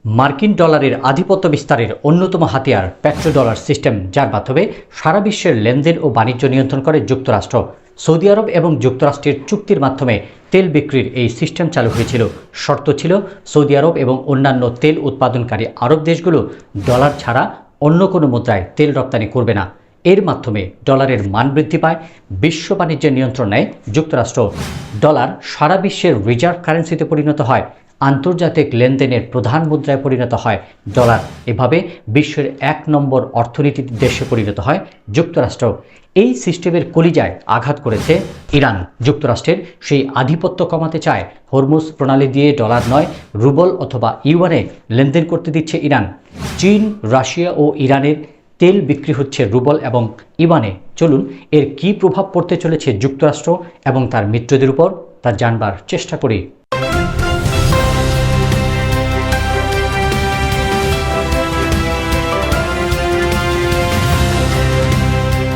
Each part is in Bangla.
মার্কিন ডলারের আধিপত্য বিস্তারের অন্যতম হাতিয়ার পেট্রোডলার সিস্টেম, যার মাধ্যমে সারা বিশ্বের লেনদেন ও বাণিজ্য নিয়ন্ত্রণ করে যুক্তরাষ্ট্র। সৌদি আরব এবং যুক্তরাষ্ট্রের চুক্তির মাধ্যমে তেল বিক্রির এই সিস্টেম চালু হয়েছিল। শর্ত ছিল সৌদি আরব এবং অন্যান্য তেল উৎপাদনকারী আরব দেশগুলো ডলার ছাড়া অন্য কোনো মুদ্রায় তেল রপ্তানি করবে না। এর মাধ্যমে ডলারের মান বৃদ্ধি পায়, বিশ্ব বাণিজ্যের নিয়ন্ত্রণ নেয় যুক্তরাষ্ট্র। ডলার সারা বিশ্বের রিজার্ভ কারেন্সিতে পরিণত হয়, আন্তর্জাতিক লেনদেনের প্রধান মুদ্রায় পরিণত হয় ডলার। এভাবে বিশ্বের ১ নম্বর অর্থনীতির দেশে পরিণত হয় যুক্তরাষ্ট্র। এই সিস্টেমের কলিজায় আঘাত করেছে ইরান। যুক্তরাষ্ট্রের সেই আধিপত্য কমাতে চায়। হরমুজ প্রণালী দিয়ে ডলার নয়, রুবল অথবা ইউয়ানে লেনদেন করতে দিচ্ছে ইরান। চীন, রাশিয়া ও ইরানের তেল বিক্রি হচ্ছে রুবল এবং ইউয়ানে। চলুন এর কী প্রভাব পড়তে চলেছে যুক্তরাষ্ট্র এবং তার মিত্রদের উপর, তা জানবার চেষ্টা করি।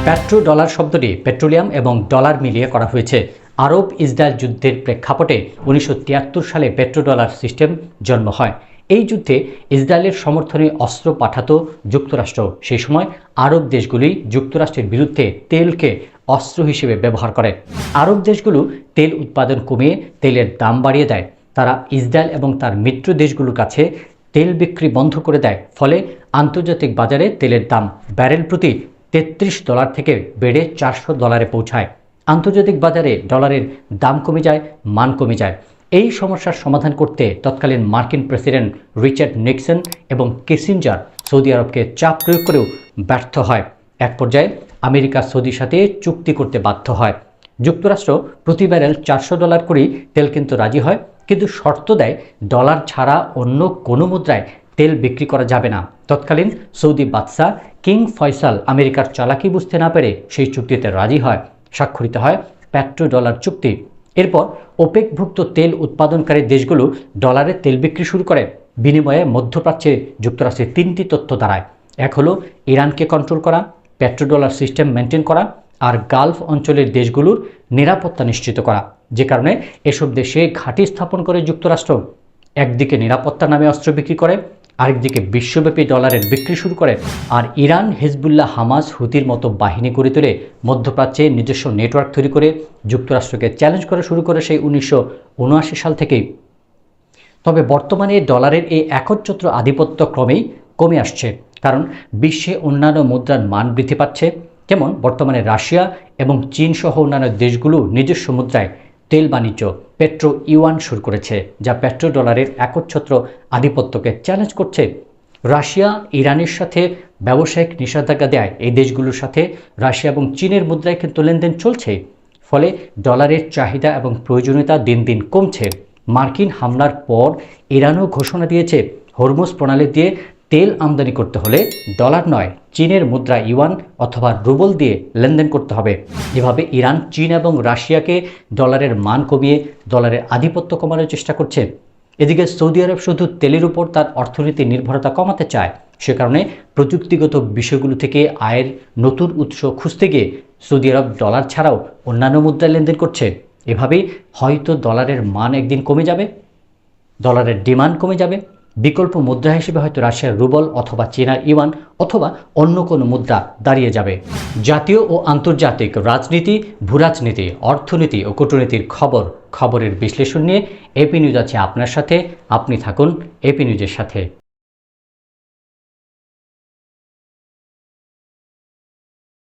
পেট্রো ডলার শব্দটি পেট্রোলিয়াম এবং ডলার মিলিয়ে করা হয়েছে। আরব ইসরায়েল যুদ্ধের প্রেক্ষাপটে 1973 সালে পেট্রো ডলার সিস্টেম জন্ম হয়। এই যুদ্ধে ইসরায়েলের সমর্থনে অস্ত্র পাঠাতো যুক্তরাষ্ট্র। সেই সময় আরব দেশগুলি যুক্তরাষ্ট্রের বিরুদ্ধে তেলকে অস্ত্র হিসেবে ব্যবহার করে। আরব দেশগুলো তেল উৎপাদন কমিয়ে তেলের দাম বাড়িয়ে দেয়। তারা ইসরায়েল এবং তার মিত্র দেশগুলোর কাছে তেল বিক্রি বন্ধ করে দেয়। ফলে আন্তর্জাতিক বাজারে তেলের দাম ব্যারেল প্রতি $33 থেকে বেড়ে $400 পৌঁছায়। আন্তর্জাতিক বাজারে ডলারের দাম কমে যায়, মান কমে যায়। এই সমস্যার সমাধান করতে তৎকালীন মার্কিন প্রেসিডেন্ট রিচার্ড নিক্সন এবং কিসিঞ্জার সৌদি আরবকে চাপ প্রয়োগ করেও ব্যর্থ হয়। এক পর্যায়ে আমেরিকা সৌদির সাথে চুক্তি করতে বাধ্য হয়। যুক্তরাষ্ট্র প্রতি ব্যারেল $400 করেই তেল কিনতে রাজি হয়, কিন্তু শর্ত দেয় ডলার ছাড়া অন্য কোনো মুদ্রায় তেল বিক্রি করা যাবে না। তৎকালীন সৌদি বাদশাহ কিং ফয়সাল আমেরিকার চালাকি বুঝতে না পেরে সেই চুক্তিতে রাজি হয়। স্বাক্ষরিত হয় পেট্রো ডলার চুক্তি। এরপর ওপেকভুক্ত তেল উৎপাদনকারী দেশগুলো ডলারে তেল বিক্রি শুরু করে। বিনিময়ে মধ্যপ্রাচ্যে যুক্তরাষ্ট্রের 3টি তথ্য দাঁড়ায়। এক হলো ইরানকে কন্ট্রোল করা, পেট্রো ডলার সিস্টেম মেনটেন করা, আর গালফ অঞ্চলের দেশগুলোর নিরাপত্তা নিশ্চিত করা। যে কারণে এসব দেশে ঘাঁটি স্থাপন করে যুক্তরাষ্ট্র। একদিকে নিরাপত্তা নামে অস্ত্র বিক্রি করে, আরেকদিকে বিশ্বব্যাপী ডলারের বিক্রি শুরু করে। আর ইরান, হিজবুল্লাহ, হামাস, হুতির মতো বাহিনী গড়ে তুলে মধ্যপ্রাচ্যে নিজস্ব নেটওয়ার্ক তৈরি করে যুক্তরাষ্ট্রকে চ্যালেঞ্জ করা শুরু করে সেই 1979 সাল থেকেই। তবে বর্তমানে ডলারের এই একচ্ছত্র আধিপত্য ক্রমেই কমে আসছে, কারণ বিশ্বে অন্যান্য মুদ্রার মান বৃদ্ধি পাচ্ছে। যেমন বর্তমানে রাশিয়া এবং চীন সহ অন্যান্য দেশগুলো নিজস্ব মুদ্রায় তেল বাণিজ্য পেট্রো ইউয়ান শুরু করেছে, যা পেট্রো ডলারের একচ্ছত্র আধিপত্যকে চ্যালেঞ্জ করছে। রাশিয়া ইরানের সাথে ব্যবসায়িক নিষেধাজ্ঞা দেয়। এই দেশগুলোর সাথে রাশিয়া এবং চীনের মুদ্রায় কিন্তু লেনদেন চলছে। ফলে ডলারের চাহিদা এবং প্রয়োজনীয়তা দিন দিন কমছে। মার্কিন হামলার পর ইরানও ঘোষণা দিয়েছে হরমুজ প্রণালী দিয়ে তেল আমদানি করতে হলে ডলার নয়, চীনের মুদ্রা ইউয়ান অথবা রুবল দিয়ে লেনদেন করতে হবে। এভাবে ইরান, চীন এবং রাশিয়াকে ডলারের মান কমিয়ে ডলারের আধিপত্য কমানোর চেষ্টা করছে। এদিকে সৌদি আরব শুধু তেলের উপর তার অর্থনীতির নির্ভরতা কমাতে চায়। সে কারণে প্রযুক্তিগত বিষয়গুলো থেকে আয়ের নতুন উৎস খুঁজতে গিয়ে সৌদি আরব ডলার ছাড়াও অন্যান্য মুদ্রায় লেনদেন করছে। এভাবেই হয়তো ডলারের মান একদিন কমে যাবে, ডলারের ডিমান্ড কমে যাবে। বিকল্প মুদ্রা হিসেবে হয়তো রাশিয়ার রুবল অথবা চীনার ইউয়ান অথবা অন্য কোনো মুদ্রা দাঁড়িয়ে যাবে। জাতীয় ও আন্তর্জাতিক রাজনীতি, ভূরাজনীতি, অর্থনীতি ও কূটনীতির খবরের বিশ্লেষণ নিয়ে এপি নিউজ আছে আপনার সাথে। আপনি থাকুন এপি নিউজের সাথে।